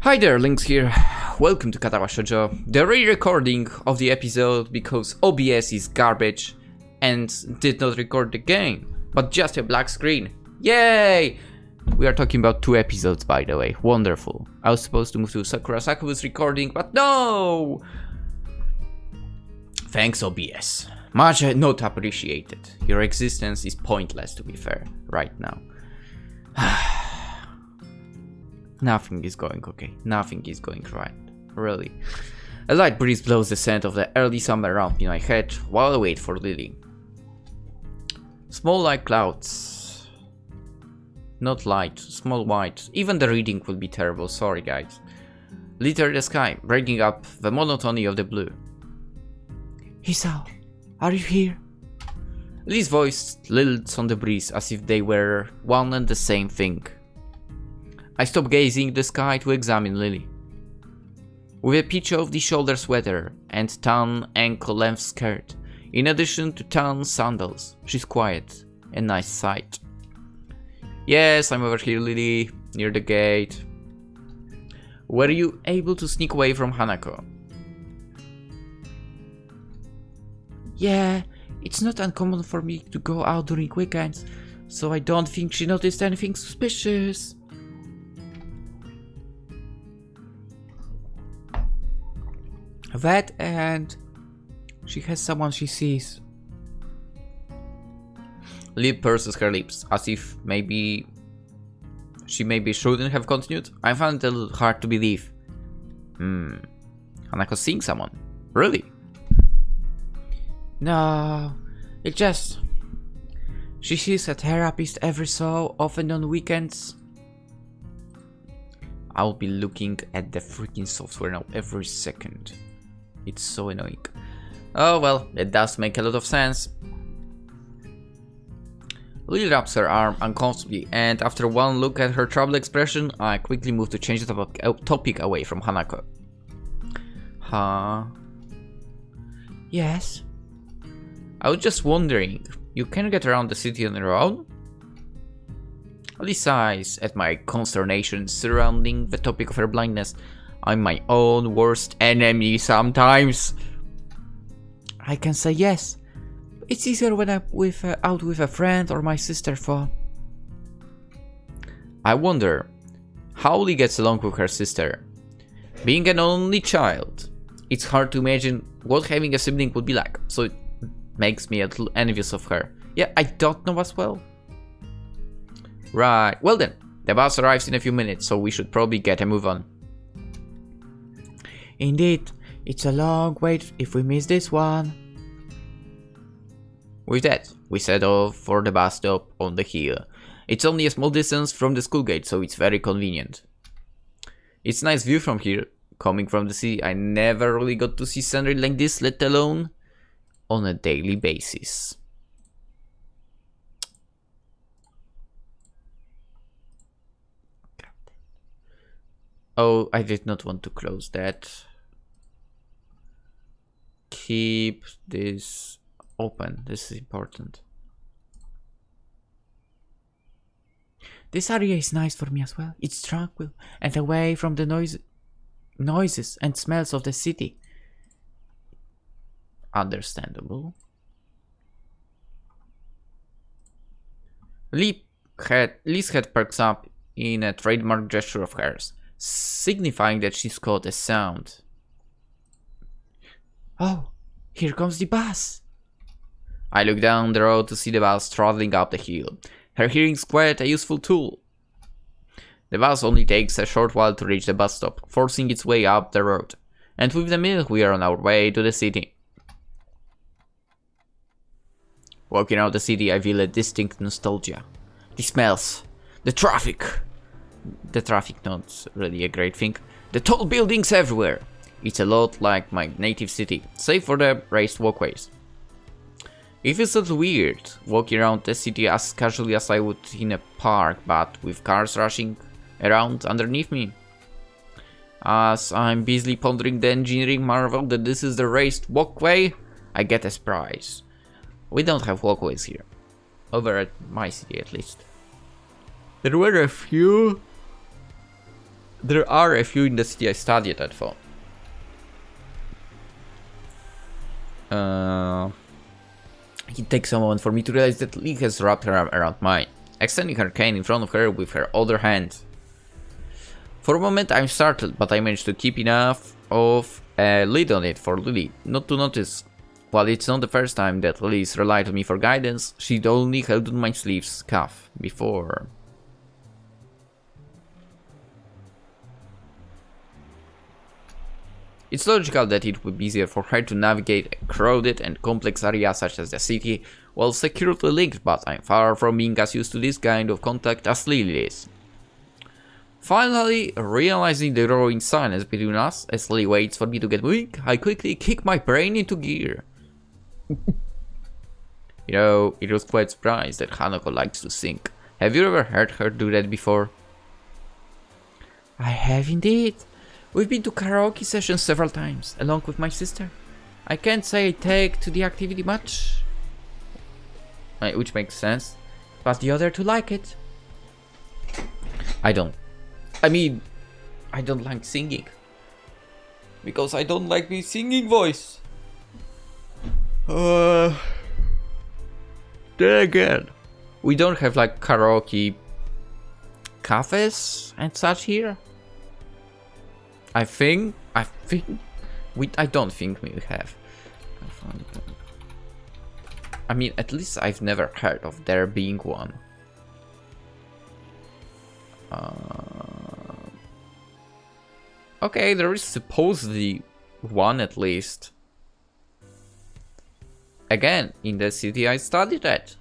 Hi there, Lynx here. Welcome to Katawa Shoujo, the re-recording of the episode because OBS is garbage and did not record the game, but just a black screen. Yay! We are talking about 2 episodes, by the way. Wonderful. I was supposed to move to Sakura Saku's recording, but no! Thanks, OBS. Much not appreciated. Your existence is pointless, to be fair, right now. Nothing is going okay. Nothing is going right. Really. A light breeze blows the scent of the early summer around in my head while I wait for Lily. Small like clouds. Not light, small white. Even the reading would be terrible, sorry guys. Litter the sky, breaking up the monotony of the blue. Hisao, are you here? Lily's voice lilts on the breeze as if they were one and the same thing. I stop gazing at the sky to examine Lily. With a peach of the shoulder sweater and tan ankle-length skirt, in addition to tan sandals, she's quiet, a nice sight. Yes, I'm over here, Lily, near the gate. Were you able to sneak away from Hanako? Yeah, it's not uncommon for me to go out during weekends, so I don't think she noticed anything suspicious. That and she has someone she sees. Lip purses her lips, as if she maybe shouldn't have continued. I found it a little hard to believe. Hanako's seeing someone? Really? No, it just... She sees a therapist every so often on weekends. I'll be looking at the freaking software now every second. It's so annoying. Oh well, it does make a lot of sense. Lily wraps her arm uncomfortably, and after one look at her troubled expression, I quickly move to change the topic away from Hanako. Huh? Yes? I was just wondering, you can get around the city on your own? Lily sighs at my consternation surrounding the topic of her blindness. I'm my own worst enemy sometimes. I can say yes. It's easier when I'm out with a friend or my sister for. I wonder how Lily gets along with her sister. Being an only child, it's hard to imagine what having a sibling would be like, so it makes me a little envious of her. Yeah, I don't know as well. Right, well then, the bus arrives in a few minutes, so we should probably get a move on. Indeed, it's a long wait if we miss this one. With that, we set off for the bus stop on the hill. It's only a small distance from the school gate, so it's very convenient. It's a nice view from here. Coming from the city, I never really got to see scenery like this, let alone on a daily basis. Oh, I did not want to close that. Keep this open. This is important. This area is nice for me as well. It's tranquil and away from the noises and smells of the city. Understandable. Liz head perks up in a trademark gesture of hers, signifying that she's caught a sound. Oh, here comes the bus. I look down the road to see the bus traveling up the hill. Her hearing's quite a useful tool. The bus only takes a short while to reach the bus stop, forcing its way up the road. And with the minute we are on our way to the city. Walking out the city, I feel a distinct nostalgia. The smells, the traffic. The traffic, not really a great thing. The tall buildings everywhere. It's a lot like my native city, save for the raised walkways. It feels a little weird, walking around the city as casually as I would in a park, but with cars rushing around underneath me. As I'm busily pondering the engineering marvel that this is the raised walkway, I get a surprise. We don't have walkways here. Over at my city, at least. There were a few There are a few in the city I studied at phone. It takes a moment for me to realize that Lee has wrapped her arm around mine, extending her cane in front of her with her other hand. For a moment I'm startled, but I managed to keep enough of a lid on it for Lily not to notice. While it's not the first time that Lily's relied on me for guidance, she'd only held on my sleeve's cuff before. It's logical that it would be easier for her to navigate a crowded and complex area such as the city while securely linked, but I'm far from being as used to this kind of contact as Lily is. Finally, realizing the growing silence between us as Lily waits for me to get moving, I quickly kick my brain into gear. You know, it was quite surprised that Hanako likes to sing. Have you ever heard her do that before? I have indeed. We've been to karaoke sessions several times, along with my sister. I can't say I take to the activity much, which makes sense, but the other two like it. I don't like singing, because I don't like my singing voice. Then again, we don't have like karaoke cafes and such here. I don't think we have. I mean, at least I've never heard of there being one. Okay, there is supposedly one at least. Again, in the city I studied at.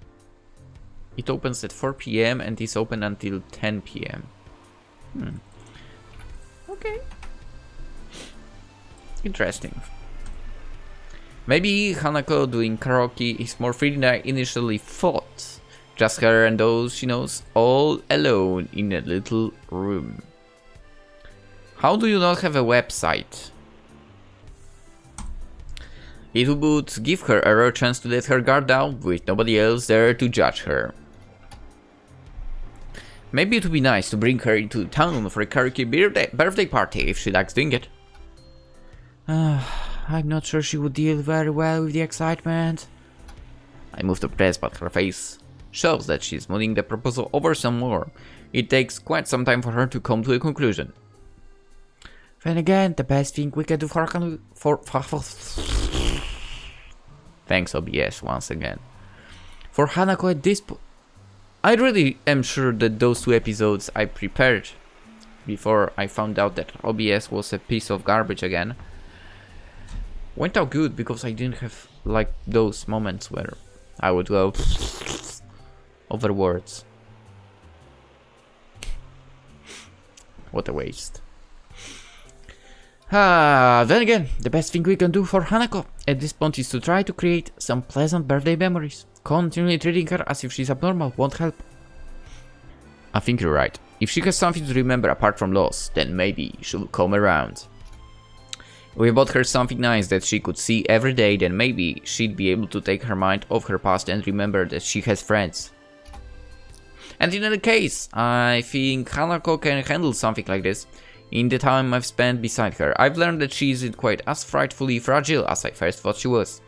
It opens at 4 PM and is open until 10 PM. Okay. Interesting. Maybe Hanako doing karaoke is more free than I initially thought. Just her and those she knows, all alone in a little room. How do you not have a website? It would give her a rare chance to let her guard down with nobody else there to judge her. Maybe it would be nice to bring her into town for a karaoke birthday party if she likes doing it. I'm not sure she would deal very well with the excitement. I moved to press, but her face shows that she's mulling the proposal over some more. It takes quite some time for her to come to a conclusion. Then again, the best thing we can do for thanks OBS once again. For Hanako at this point, I really am sure that those 2 episodes I prepared before I found out that OBS was a piece of garbage again went out good, because I didn't have like those moments where I would go over words. What a waste. Then again, the best thing we can do for Hanako at this point is to try to create some pleasant birthday memories. Continually treating her as if she's abnormal won't help. I think you're right. If she has something to remember apart from loss, then maybe she'll come around. We bought her something nice that she could see every day, then maybe she'd be able to take her mind off her past and remember that she has friends. And in any case, I think Hanako can handle something like this. In the time I've spent beside her, I've learned that she isn't quite as frightfully fragile as I first thought she was.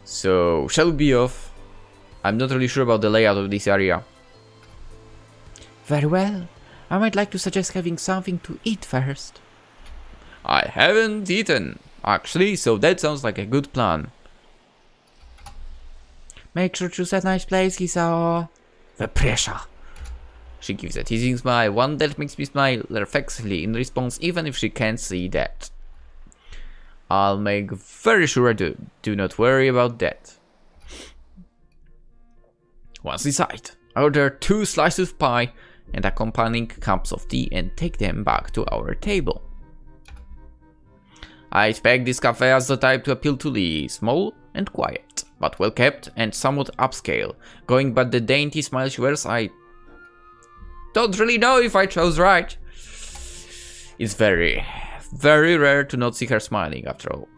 So, shall we be off? I'm not really sure about the layout of this area. Very well. I might like to suggest having something to eat first. I haven't eaten, actually, so that sounds like a good plan. Make sure to choose a nice place, Hisao. The pressure. She gives a teasing smile, one that makes me smile reflexively in response, even if she can't see that. I'll make very sure I do. Do not worry about that. Once inside, I order 2 slices of pie and accompanying cups of tea and take them back to our table. I expect this cafe as the type to appeal to Lee, small and quiet, but well kept and somewhat upscale. Going by the dainty smile she wears, I don't really know if I chose right. It's very rare to not see her smiling after all.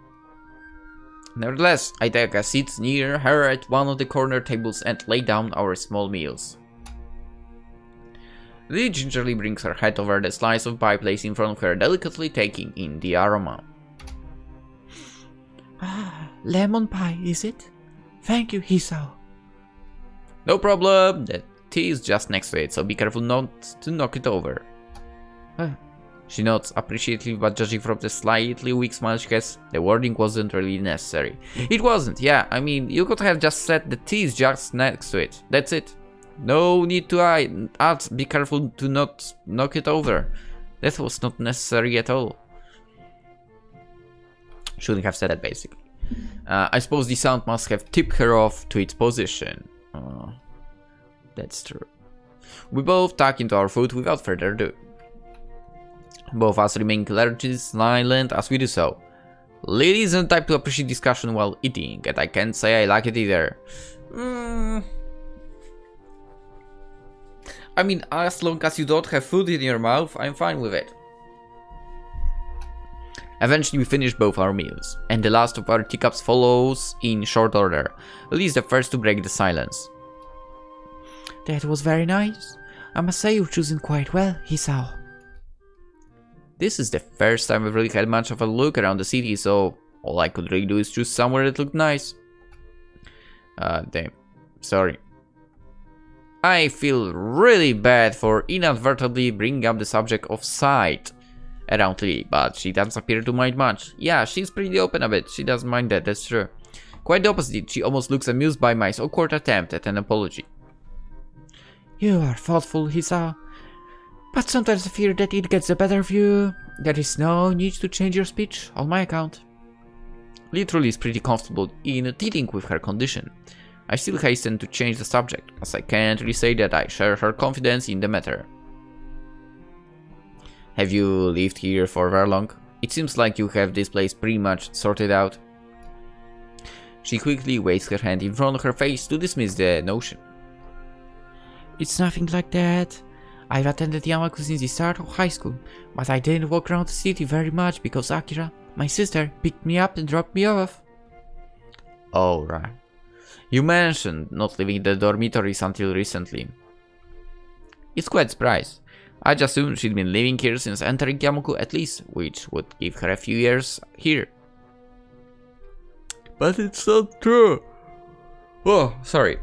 Nevertheless, I take a seat near her at one of the corner tables and lay down our small meals. Lily gingerly brings her head over the slice of pie placed in front of her, delicately taking in the aroma. Ah, lemon pie, is it? Thank you, Hisao. No problem, the tea is just next to it, so be careful not to knock it over. She nods appreciatively, but judging from the slightly weak smile she has, the wording wasn't really necessary. It wasn't, yeah, I mean, you could have just said the tea is just next to it. That's it. No need to add, be careful to not knock it over. That was not necessary at all. Shouldn't have said that, basically. I suppose the sound must have tipped her off to its position. That's true. We both tuck into our food without further ado. Both us remain largely silent as we do so. Lily isn't the type to appreciate discussion while eating, and I can't say I like it either. I mean, as long as you don't have food in your mouth, I'm fine with it. Eventually we finish both our meals, and the last of our teacups follows in short order. Lily is the first to break the silence. That was very nice. I must say you've chosen quite well, Hisao. This is the first time I've really had much of a look around the city, so all I could really do is choose somewhere that looked nice. Damn. Sorry. I feel really bad for inadvertently bringing up the subject of sight around Lily, but she doesn't appear to mind much. Yeah, she's pretty open a bit, she doesn't mind that, that's true. Quite the opposite, she almost looks amused by my awkward attempt at an apology. You are thoughtful, Hisao. But sometimes I fear that it gets the better of you. There is no need to change your speech on my account. Literally is pretty comfortable in dealing with her condition. I still hasten to change the subject, as I can't really say that I share her confidence in the matter. Have you lived here for very long? It seems like you have this place pretty much sorted out. She quickly waves her hand in front of her face to dismiss the notion. It's nothing like that. I've attended Yamaku since the start of high school, but I didn't walk around the city very much because Akira, my sister, picked me up and dropped me off. Oh, right. You mentioned not living in the dormitories until recently. It's quite a surprise. I just assumed she'd been living here since entering Yamaku at least, which would give her a few years here. But it's not true. Oh, sorry.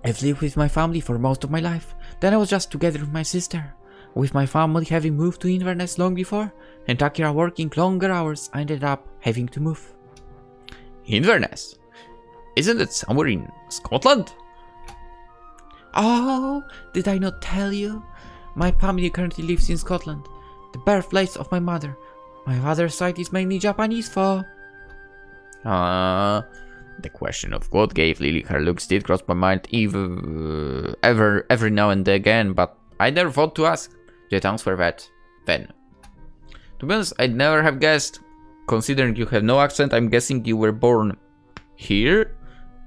I've lived with my family for most of my life. Then I was just together with my sister. With my family having moved to Inverness long before, and Akira working longer hours, I ended up having to move. Inverness? Isn't it somewhere in Scotland? Oh, did I not tell you? My family currently lives in Scotland, the birthplace of my mother. My father's side is mainly Japanese for... The question of what gave Lily her looks did cross my mind every now and again, but I never thought to ask. The answer that then. To be honest, I'd never have guessed. Considering you have no accent, I'm guessing you were born here?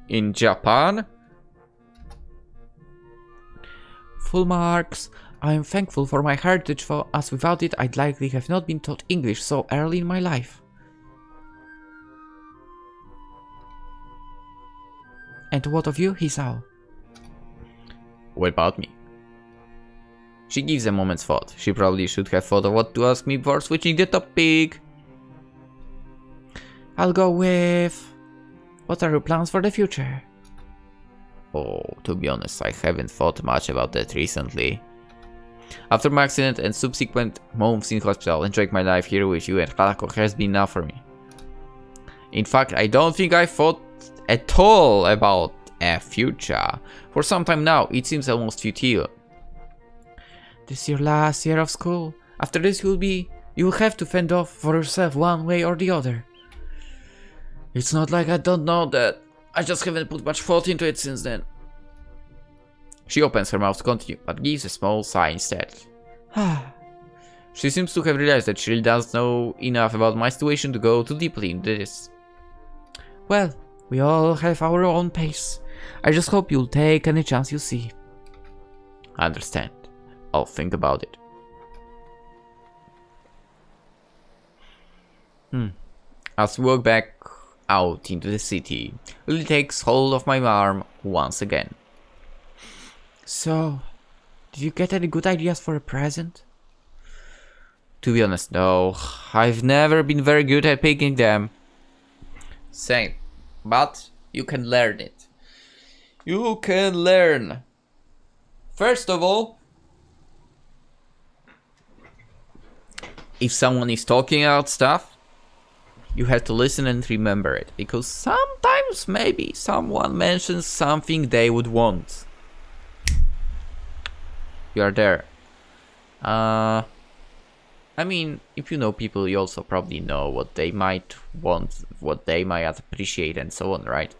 In Japan? Full marks. I am thankful for my heritage, for as without it I'd likely have not been taught English so early in my life. And what of you, Hisao? What about me? She gives a moment's thought. She probably should have thought of what to ask me before switching the topic. I'll go with... What are your plans for the future? Oh, to be honest, I haven't thought much about that recently. After my accident and subsequent months in hospital, enjoying my life here with you and Hanako has been enough for me. In fact, I don't think I thought at all about a future. For some time now, it seems almost futile. This is your last year of school. After this you will have to fend off for yourself one way or the other. It's not like I don't know that. I just haven't put much thought into it since then. She opens her mouth to continue, but gives a small sigh instead. She seems to have realized that she really does know enough about my situation to go too deeply into this. Well, we all have our own pace. I just hope you'll take any chance you see. I understand. I'll think about it. As we walk back out into the city, Lily takes hold of my arm once again. So, Did you get any good ideas for a present? To be honest, no. I've never been very good at picking them. Same. But you can learn it. You can learn. First of all, if someone is talking about stuff, you have to listen and remember it. Because sometimes maybe someone mentions something they would want. You are there. I mean, if you know people, you also probably know what they might want, what they might appreciate, and so on, right?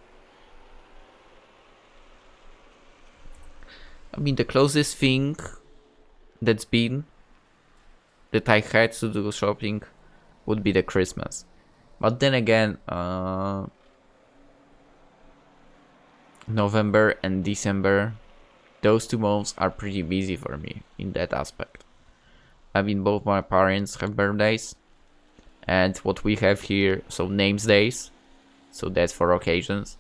I mean, the closest thing that's been that I had to do shopping would be the Christmas. But then again, November and December, those 2 months are pretty busy for me in that aspect. I mean, both my parents have birthdays, and what we have here, so names days, so that's 4 occasions,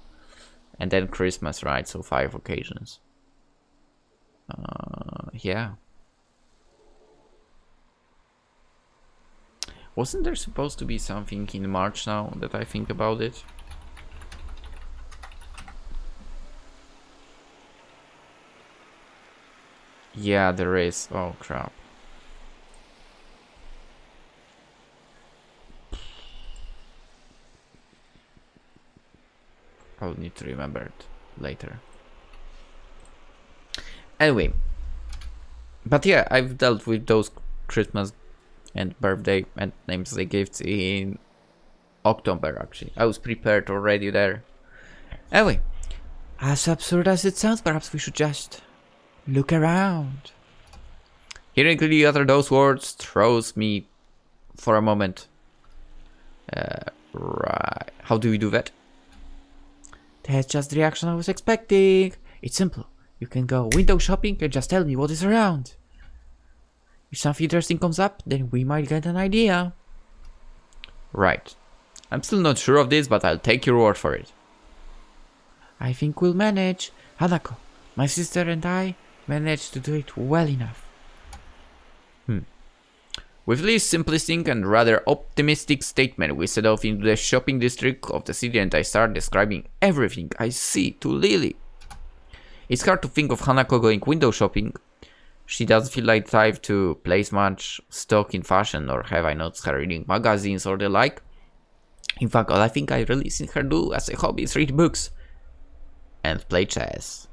and then Christmas, right, so 5 occasions. Yeah. Wasn't there supposed to be something in March now that I think about it? Yeah, there is. Oh crap. I'll need to remember it later. Anyway. But yeah, I've dealt with those Christmas and birthday and names they gifts in October actually. I was prepared already there. Anyway. As absurd as it sounds, perhaps we should just look around. Hearing clearly utter those words throws me for a moment. Right. How do we do that? That's just the reaction I was expecting. It's simple. You can go window shopping and just tell me what is around. If something interesting comes up, then we might get an idea. Right. I'm still not sure of this, but I'll take your word for it. I think we'll manage. Hanako, my sister and I managed to do it well enough. With this simplistic and rather optimistic statement, we set off into the shopping district of the city and I start describing everything I see to Lily. It's hard to think of Hanako going window shopping. She doesn't feel like the type to place much stock in fashion, or have I noticed her reading magazines or the like. In fact, all I think I really seen her do as a hobby is read books and play chess.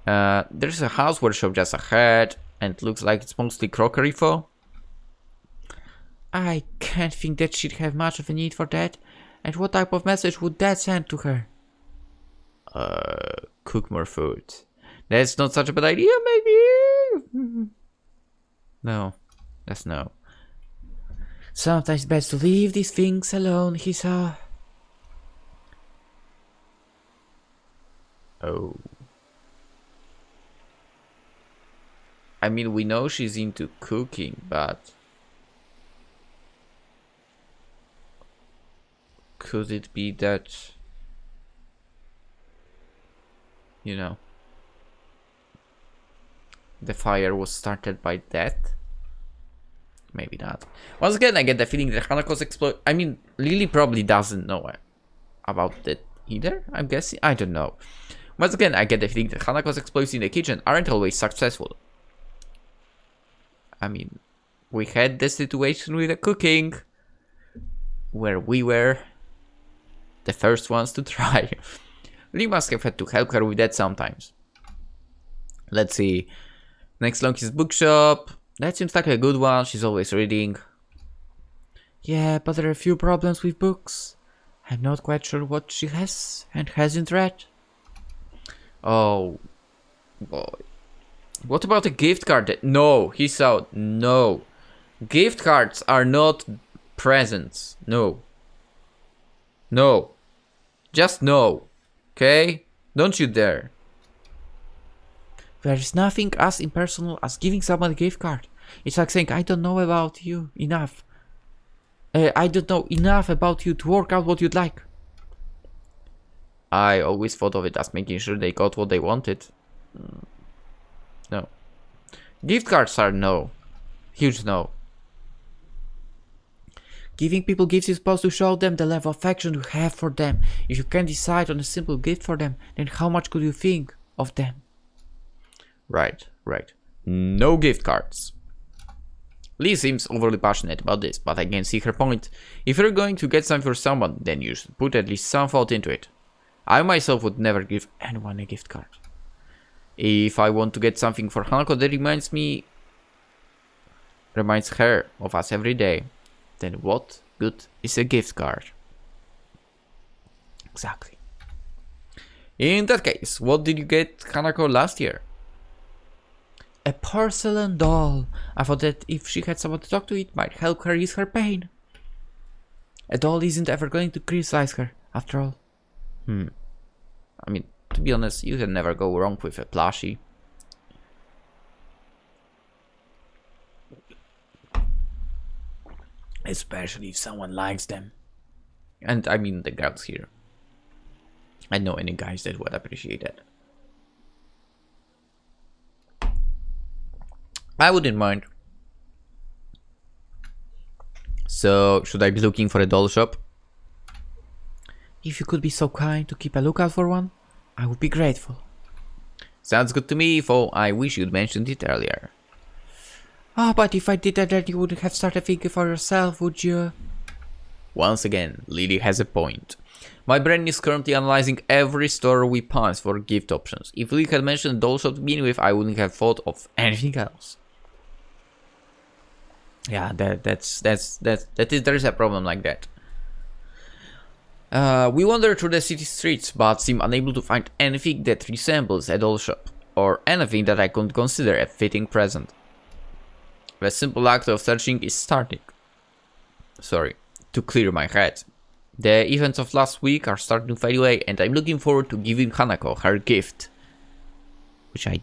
There's a houseware shop just ahead, and it looks like it's mostly crockery for. I can't think that she'd have much of a need for that. And what type of message would that send to her? Cook more food. That's not such a bad idea, maybe? No, that's no. Sometimes it's best to leave these things alone, Hisao. Oh. I mean, we know she's into cooking, but could it be that, you know, the fire was started by that? Maybe not. Once again, I get the feeling that Hanako's explode. I mean, Lily probably doesn't know about that either, I'm guessing. I don't know. Once again, I get the feeling that Hanako's exploits in the kitchen aren't always successful. I mean, we had the situation with the cooking where we were the first ones to try. Lee must have had to help her with that sometimes. Let's see. Next long is bookshop. That seems like a good one. She's always reading. Yeah, but there are a few problems with books. I'm not quite sure what she has and hasn't read. Oh boy. What about a gift card? No, Hisao, no. Gift cards are not presents. No. No. Just no. Okay? Don't you dare. There is nothing as impersonal as giving someone a gift card. It's like saying, I don't know about you enough. I don't know enough about you to work out what you'd like. I always thought of it as making sure they got what they wanted. No. Gift cards are no. Huge no. Giving people gifts is supposed to show them the level of affection you have for them. If you can't decide on a simple gift for them, then how much could you think of them? Right. No gift cards. Lee seems overly passionate about this, but I can see her point. If you're going to get something for someone, then you should put at least some thought into it. I myself would never give anyone a gift card. If I want to get something for Hanako that reminds her of us every day, then what good is a gift card? Exactly. In that case, what did you get Hanako last year? A porcelain doll. I thought that if she had someone to talk to, it might help her ease her pain. A doll isn't ever going to criticize her, after all. I mean, to be honest, you can never go wrong with a plushie. Especially if someone likes them. And I mean the girls here. I know any guys that would appreciate that. I wouldn't mind. So, should I be looking for a doll shop? If you could be so kind to keep a lookout for one, I would be grateful. Sounds good to me, though I wish you'd mentioned it earlier. Oh, but if I did that, then you wouldn't have started thinking for yourself, would you? Once again, Lily has a point. My brain is currently analyzing every store we pass for gift options. If Lily had mentioned a doll shop to begin with, I wouldn't have thought of anything else. Yeah, there is a problem like that. We wander through the city streets, but seem unable to find anything that resembles a doll shop, or anything that I could consider a fitting present. The simple act of searching is starting. To clear my head. The events of last week are starting to fade away, and I'm looking forward to giving Hanako her gift, which I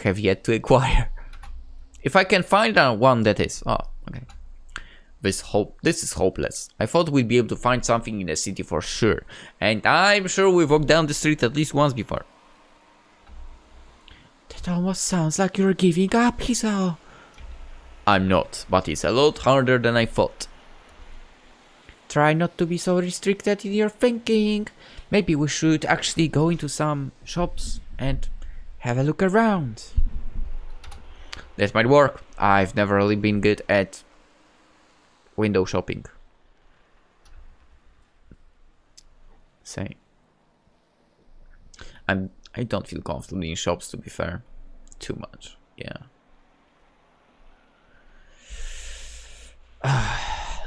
have yet to acquire. If I can find one that is... Oh, okay. This is hopeless. I thought we'd be able to find something in the city for sure, and I'm sure we've walked down the street at least once before. That almost sounds like you're giving up, Hisao. I'm not, but it's a lot harder than I thought. Try not to be so restricted in your thinking. Maybe we should actually go into some shops and have a look around. That might work. I've never really been good at window shopping. Same. I don't feel comfortable in shops, to be fair. Too much. Yeah.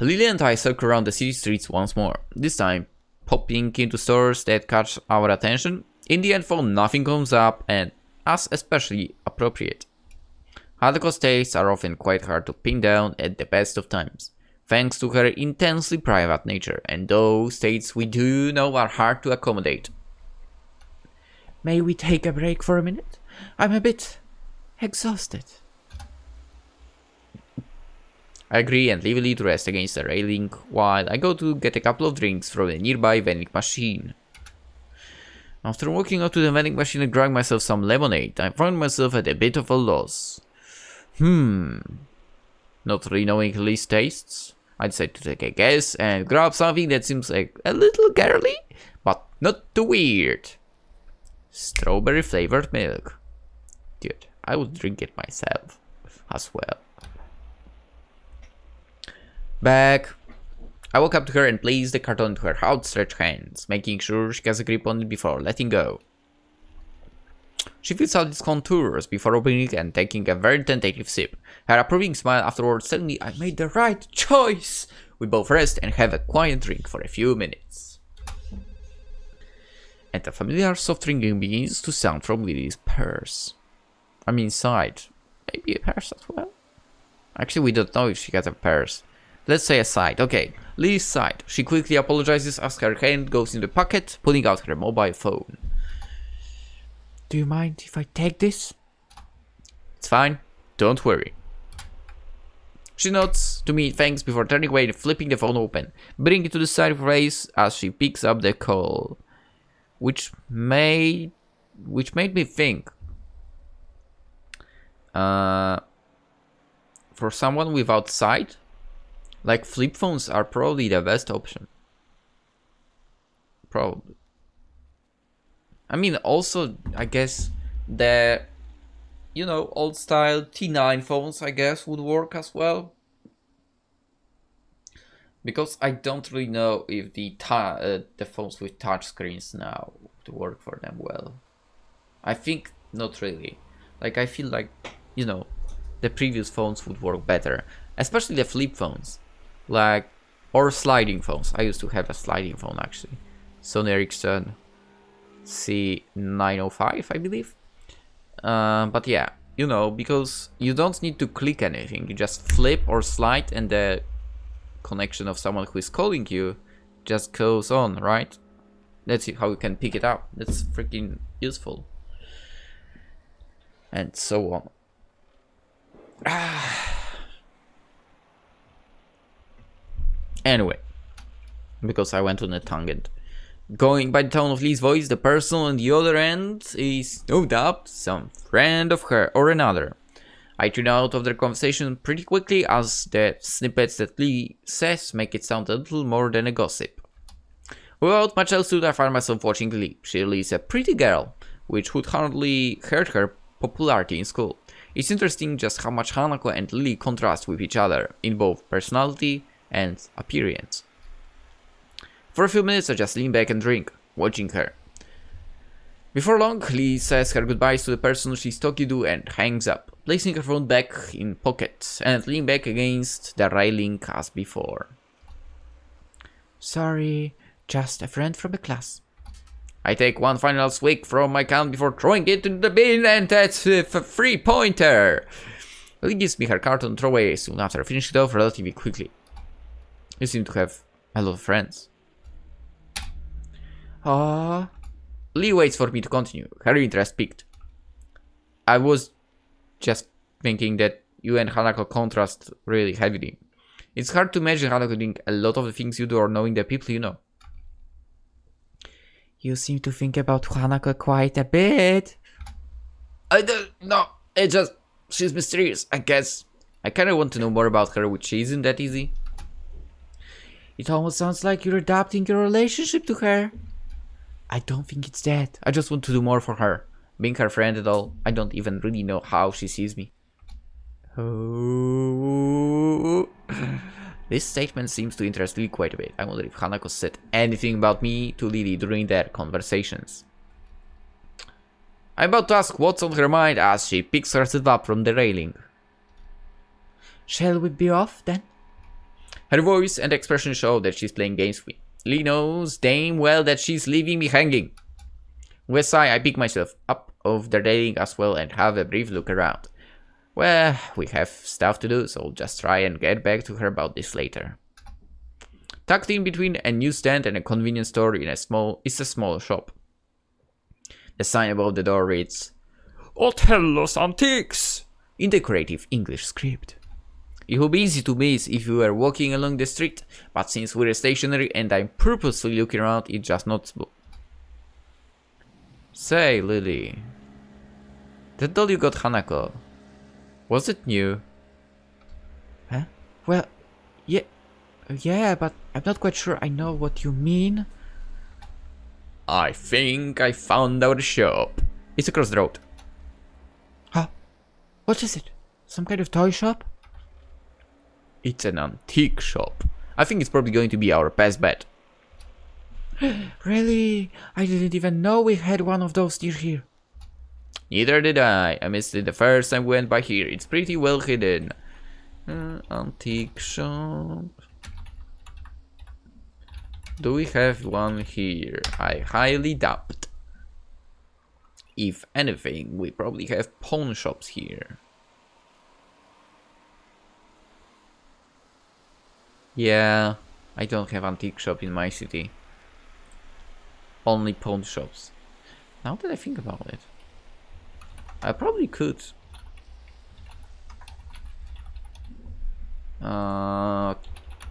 Lily and I circle around the city streets once more, this time popping into stores that catch our attention. In the end, though, nothing comes up, and as especially appropriate. Hanako's tastes are often quite hard to pin down at the best of times, thanks to her intensely private nature, and those tastes we do know are hard to accommodate. May we take a break for a minute? I'm a bit exhausted. I agree and leave Lily to rest against the railing while I go to get a couple of drinks from a nearby vending machine. After walking up to the vending machine and grabbing myself some lemonade, I found myself at a bit of a loss. Not really knowing Lily's tastes, I decided to take a guess and grab something that seems like a little girly, but not too weird. Strawberry flavored milk. Dude, I would drink it myself as well. Back. I walk up to her and place the carton into her outstretched hands, making sure she has a grip on it before letting go. She fills out its contours before opening it and taking a very tentative sip, her approving smile afterwards telling me I made the right choice. We both rest and have a quiet drink for a few minutes. And the familiar soft ringing begins to sound from Lily's purse. I mean side. Maybe a purse as well? Actually, we don't know if she has a purse. Let's say a side. Okay, Lily's side. She quickly apologizes as her hand goes in the pocket, pulling out her mobile phone. Do you mind if I take this? It's fine. Don't worry. She nods to me thanks before turning away and flipping the phone open, bringing it to the side of her face as she picks up the call. Which made me think. for someone without sight, like flip phones are probably the best option. Probably. I mean, also, I guess the, you know, old style T9 phones, I guess, would work as well. Because I don't really know if the phones with touchscreens now would work for them well. I think not really. Like, I feel like, you know, the previous phones would work better. Especially the flip phones. Like, or sliding phones. I used to have a sliding phone, actually. Sony Ericsson C905, I believe. But yeah, you know, because you don't need to click anything. You just flip or slide and the connection of someone who is calling you just goes on, right? That's how you can pick it up. That's freaking useful. And so on. Anyway, because I went on a tangent. Going by the tone of Lee's voice, the person on the other end is no doubt some friend of her or another. I tune out of their conversation pretty quickly as the snippets that Lee says make it sound a little more than a gossip. Without much else to do, I find myself watching Lee. She really is a pretty girl, which would hardly hurt her popularity in school. It's interesting just how much Hanako and Lee contrast with each other in both personality and appearance. For a few minutes I just lean back and drink, watching her. Before long, Lee says her goodbyes to the person she's talking to and hangs up, placing her phone back in pocket and leaning back against the railing as before. Sorry, just a friend from the class. I take one final swig from my can before throwing it into the bin, and that's a three-pointer. Lee gives me her card on throwaway soon after, finishing it off relatively quickly. You seem to have a lot of friends. Lee waits for me to continue, her interest piqued. I was just thinking that you and Hanako contrast really heavily. It's hard to imagine Hanako doing a lot of the things you do or knowing the people you know. You seem to think about Hanako quite a bit. I don't know, it's just, she's mysterious, I guess. I kinda want to know more about her, which isn't that easy. It almost sounds like you're adapting your relationship to her. I don't think it's that. I just want to do more for her. Being her friend and all, I don't even really know how she sees me. Oh. This statement seems to interest Lee quite a bit. I wonder if Hanako said anything about me to Lily during their conversations. I'm about to ask what's on her mind as she picks herself up from the railing. Shall we be off then? Her voice and expression show that she's playing games with me. Lee knows damn well that she's leaving me hanging. With a sigh, I pick myself up off the railing as well and have a brief look around. Well, we have stuff to do, so I'll just try and get back to her about this later. Tucked in between a newsstand and a convenience store is a small shop. The sign above the door reads, Otello's Antiques, in the creative English script. It would be easy to miss if you were walking along the street, but since we're stationary and I'm purposely looking around, it's just noticeable. Say, Lily, that doll you got Hanako, was it new? Huh? Well, yeah, but I'm not quite sure I know what you mean. I think I found our shop. It's across the road. Huh? What is it? Some kind of toy shop? It's an antique shop. I think it's probably going to be our best bet. Really? I didn't even know we had one of those near here. Neither did I. I missed it the first time we went by here. It's pretty well hidden. Antique shop. Do we have one here? I highly doubt. If anything, we probably have pawn shops here. Yeah, I don't have antique shop in my city. Only pawn shops. Now that I think about it, I probably could.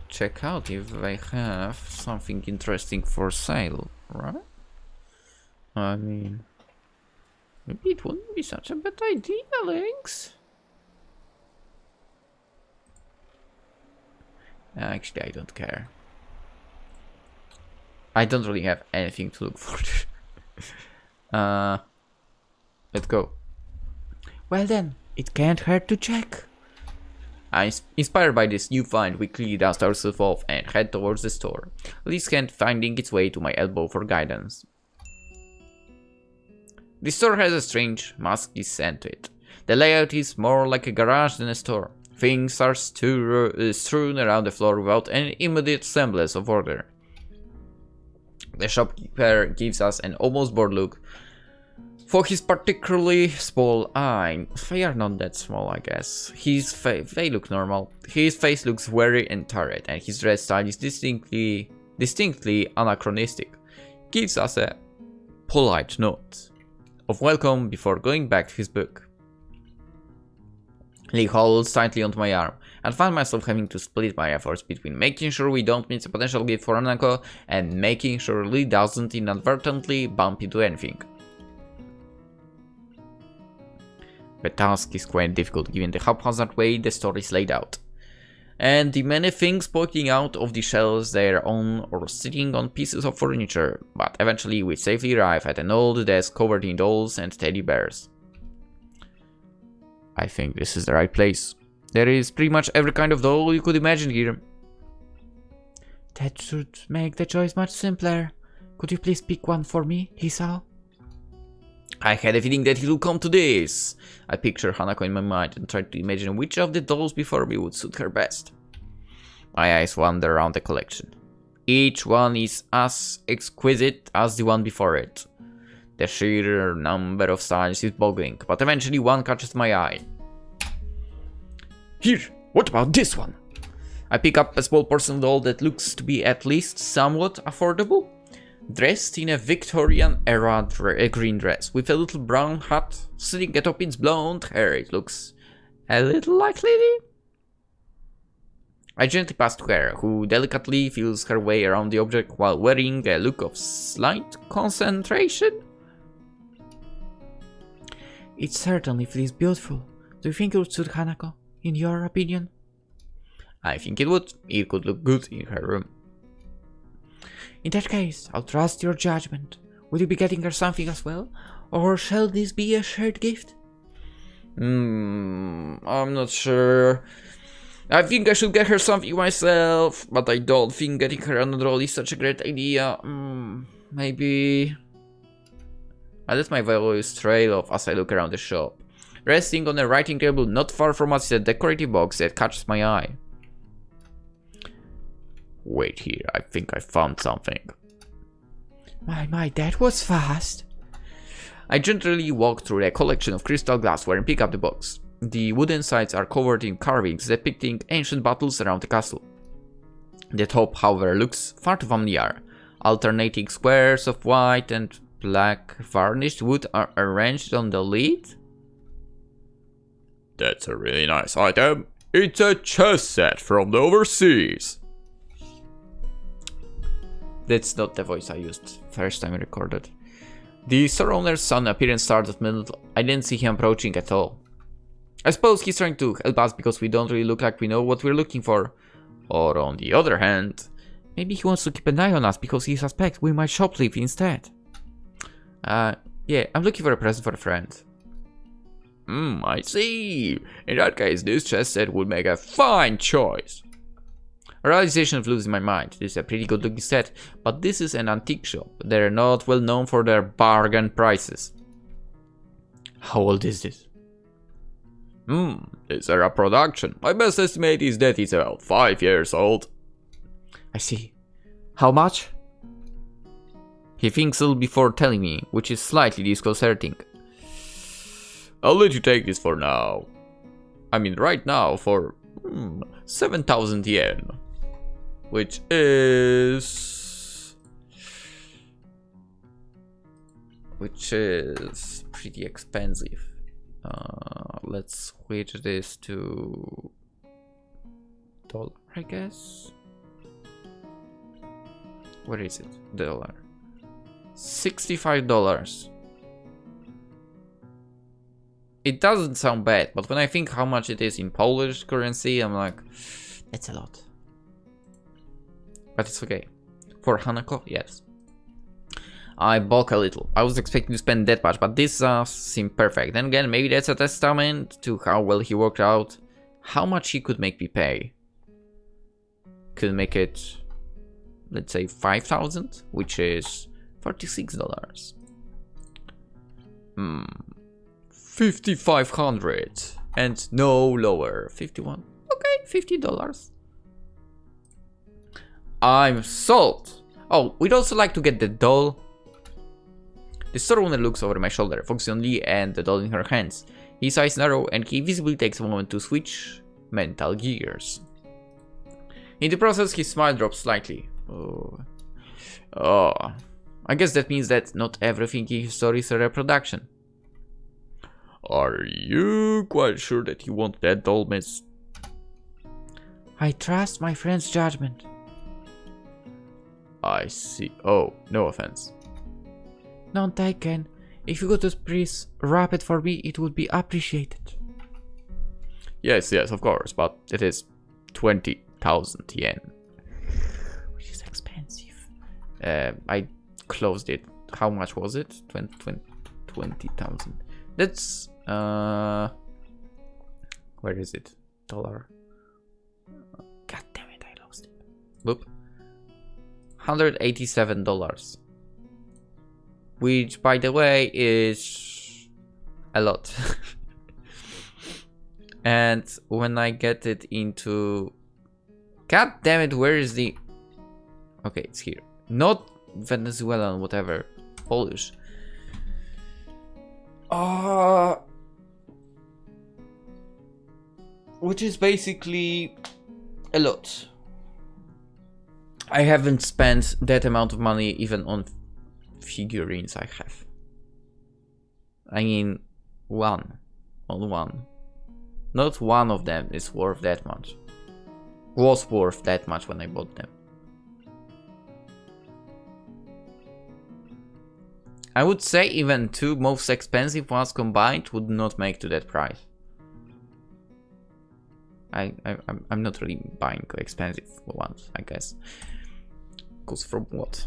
Check out if they have something interesting for sale, right? I mean, maybe it wouldn't be such a bad idea, Lynx. Actually, I don't care. I don't really have anything to look for. Let's go. Well then, it can't hurt to check. Inspired by this new find, we quickly dust ourselves off and head towards the store, Lynx hand finding its way to my elbow for guidance. The store has a strange, musky scent to it. The layout is more like a garage than a store. Things are strewn around the floor without any immediate semblance of order. The shopkeeper gives us an almost bored look. For his particularly small eye, they are not that small, I guess. They look normal. His face looks weary and tired, and his dress style is distinctly anachronistic. Gives us a polite note of welcome before going back to his book. Lee holds tightly onto my arm, and find myself having to split my efforts between making sure we don't miss a potential gift for Hanako and making sure Lee doesn't inadvertently bump into anything. The task is quite difficult given the haphazard way the store is laid out, and the many things poking out of the shelves there on or sitting on pieces of furniture, but eventually we safely arrive at an old desk covered in dolls and teddy bears. I think this is the right place. There is pretty much every kind of doll you could imagine here. That should make the choice much simpler. Could you please pick one for me, Hisao? I had a feeling that he would come to this. I pictured Hanako in my mind and tried to imagine which of the dolls before me would suit her best. My eyes wander around the collection. Each one is as exquisite as the one before it. The sheer number of styles is boggling, but eventually one catches my eye. Here, what about this one? I pick up a small porcelain doll that looks to be at least somewhat affordable. Dressed in a Victorian-era green dress, with a little brown hat sitting atop its blonde hair, it looks a little like Lily. I gently pass to her, who delicately feels her way around the object while wearing a look of slight concentration. It certainly feels beautiful. Do you think it would suit Hanako, in your opinion? I think it would. It could look good in her room. In that case, I'll trust your judgment. Will you be getting her something as well? Or shall this be a shared gift? I'm not sure. I think I should get her something myself, but I don't think getting her another doll is such a great idea. Maybe... I let my voice trail off as I look around the shop. Resting on a writing table not far from us is a decorative box that catches my eye. Wait here, I think I found something. My, that was fast. I gently walk through a collection of crystal glassware and pick up the box. The wooden sides are covered in carvings depicting ancient battles around the castle. The top, however, looks far too familiar. Alternating squares of white and black varnished wood are arranged on the lid. That's a really nice item. It's a chess set from the overseas. That's not the voice I used first time I recorded. The store owner's son appeared and started middle. I didn't see him approaching at all. I suppose he's trying to help us because we don't really look like we know what we're looking for. Or on the other hand, maybe he wants to keep an eye on us because he suspects we might shoplift instead. Yeah, I'm looking for a present for a friend. I see. In that case, this chess set would make a fine choice. A realization flew in my mind. This is a pretty good looking set, but this is an antique shop. They're not well known for their bargain prices. How old is this? It's a production. My best estimate is that it's about 5 years old. I see. How much? He thinks a little before telling me, which is slightly disconcerting. I'll let you take this for now. I mean, right now for 7,000 yen. Which is pretty expensive. Let's switch this to dollar, I guess. Where is it? Dollar. $65. It doesn't sound bad, but when I think how much it is in Polish currency, I'm like, that's a lot. but it's okay. For Hanako, yes. I balk a little. I was expecting to spend that much, but this seemed perfect. Then again, maybe that's a testament to how well he worked out. How much he could make me pay. Could make it, let's say, 5,000, which is $46. 5,500 and no lower. 51. Okay, $50. I'm sold. Oh, we'd also like to get the doll. The store owner looks over my shoulder, focusing on Lee and the doll in her hands. His eyes narrow and he visibly takes a moment to switch mental gears. In the process, his smile drops slightly. Oh, I guess that means that not everything in his story is a reproduction. Are you quite sure that you want that doll, miss? I trust my friend's judgment. I see. Oh, no offense. None taken. If you could please wrap it for me, it would be appreciated. Yes, of course, but it is 20,000 yen. Which is expensive. I closed it. How much was it? 20,000. That's where is it? Dollar. God damn it, I lost it. Boop. $187. Which, by the way, is a lot. And when I get it into... God damn it, where is the... Okay, it's here. Not Venezuelan, whatever. Polish. Which is basically a lot. I haven't spent that amount of money even on figurines I have. I mean, one. Not one of them is worth that much. Was worth that much when I bought them. I would say even two most expensive ones combined would not make to that price. I'm not really buying expensive ones, I guess. Cause from what?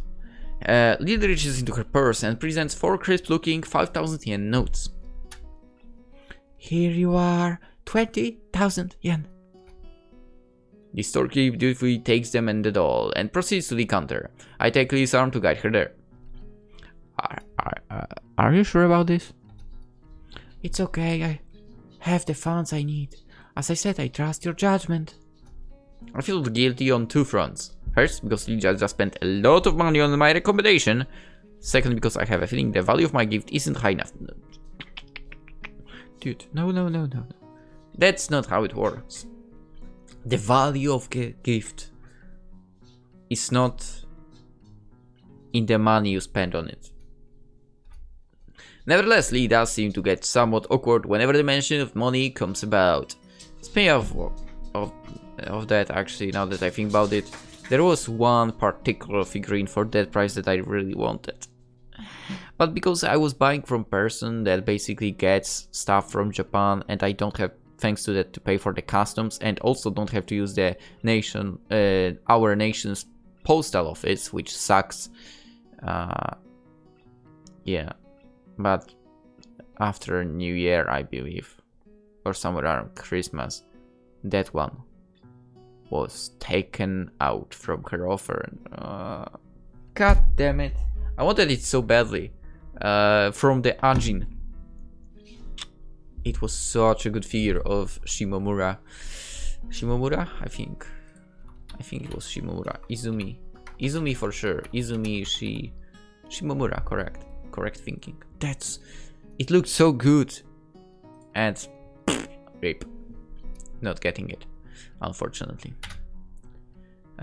Lily reaches into her purse and presents 4 crisp-looking 5,000 yen notes. Here you are, 20,000 yen. The storekeeper dutifully takes them and the doll and proceeds to the counter. I take Lee's arm to guide her there. Are you sure about this? It's okay, I have the funds I need. As I said, I trust your judgment. I feel guilty on 2 fronts. First, because Lee just spent a lot of money on my recommendation. Second, because I have a feeling the value of my gift isn't high enough. Dude, no. That's not how it works. The value of a gift is not in the money you spend on it. Nevertheless, Lee does seem to get somewhat awkward whenever the mention of money comes about. Speaking of that, actually, now that I think about it, there was one particular figurine for that price that I really wanted. But because I was buying from a person that basically gets stuff from Japan and I don't have, thanks to that, to pay for the customs and also don't have to use the our nation's postal office, which sucks. Yeah, but after New Year, I believe, or somewhere around Christmas, that one was taken out from her offer. God damn it. I wanted it so badly. From the Ajin. It was such a good figure of Shimomura. Shimomura? I think it was Shimomura. Izumi for sure. Shimomura, correct thinking. It looked so good. And rape. Not getting it, unfortunately.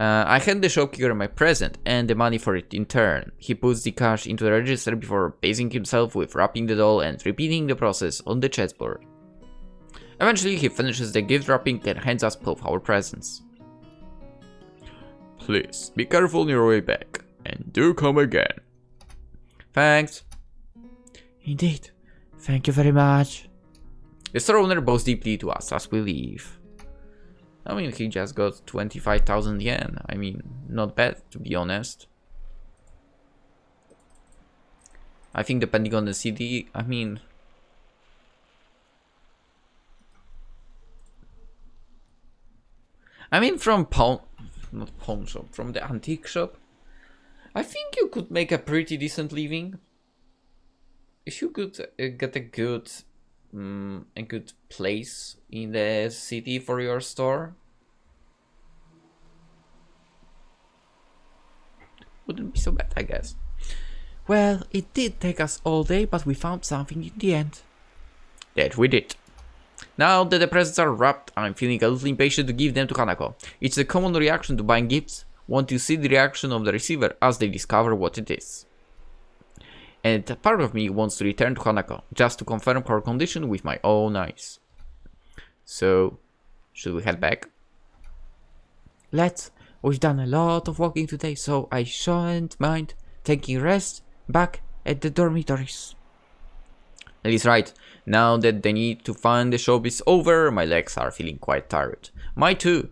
I hand the shopkeeper my present and the money for it in turn. He puts the cash into the register before basing himself with wrapping the doll and repeating the process on the chessboard. Eventually he finishes the gift wrapping and hands us both our presents. Please be careful on your way back and do come again. Thanks. Indeed. Thank you very much. The store owner bows deeply to us as we leave. I mean, he just got 25,000 yen. I mean, not bad, to be honest. I think depending on the city, I mean... from not pawn shop, from the antique shop, I think you could make a pretty decent living. If you could get a good place in the city for your store, wouldn't be so bad, I guess. Well, it did take us all day, but we found something in the end. That we did. Now that the presents are wrapped, I'm feeling a little impatient to give them to Hanako. It's a common reaction to buying gifts. Want to see the reaction of the receiver as they discover what it is. And part of me wants to return to Hanako, just to confirm her condition with my own eyes. So, should we head back? Let's. We've done a lot of walking today, so I shouldn't mind taking rest back at the dormitories. Lily's right. Now that the need to find the shop is over, my legs are feeling quite tired. Mine too.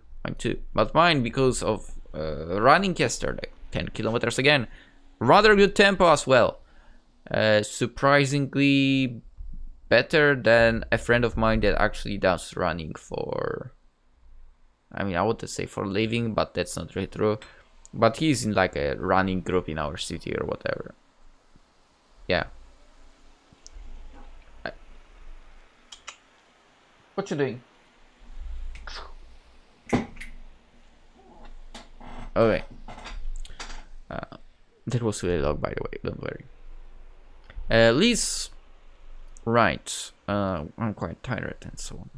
But mine because of running yesterday. 10 kilometers again. Rather good tempo as well. Surprisingly better than a friend of mine that actually does running for... I mean, I want to say for a living, but that's not really true. But he's in like a running group in our city or whatever. Yeah. What you doing? Okay. That was really long, by the way. Don't worry. Liz, right. I'm quite tired and so on.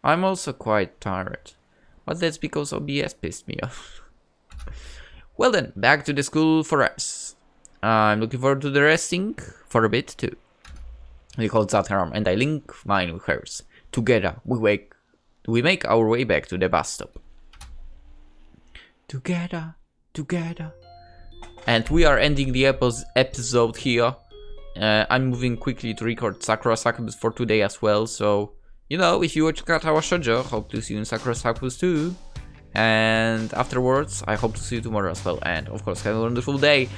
I'm also quite tired, but that's because OBS pissed me off. Well then, back to the school for us. I'm looking forward to the resting for a bit too. He holds out her arm and I link mine with hers. Together, we make our way back to the bus stop. Together. And we are ending the episode here. I'm moving quickly to record Sakura Succubus for today as well, so... You know, if you watch Katawa Shoujo, hope to see you in Sakura Succubus too. And afterwards, I hope to see you tomorrow as well. And of course, have a wonderful day.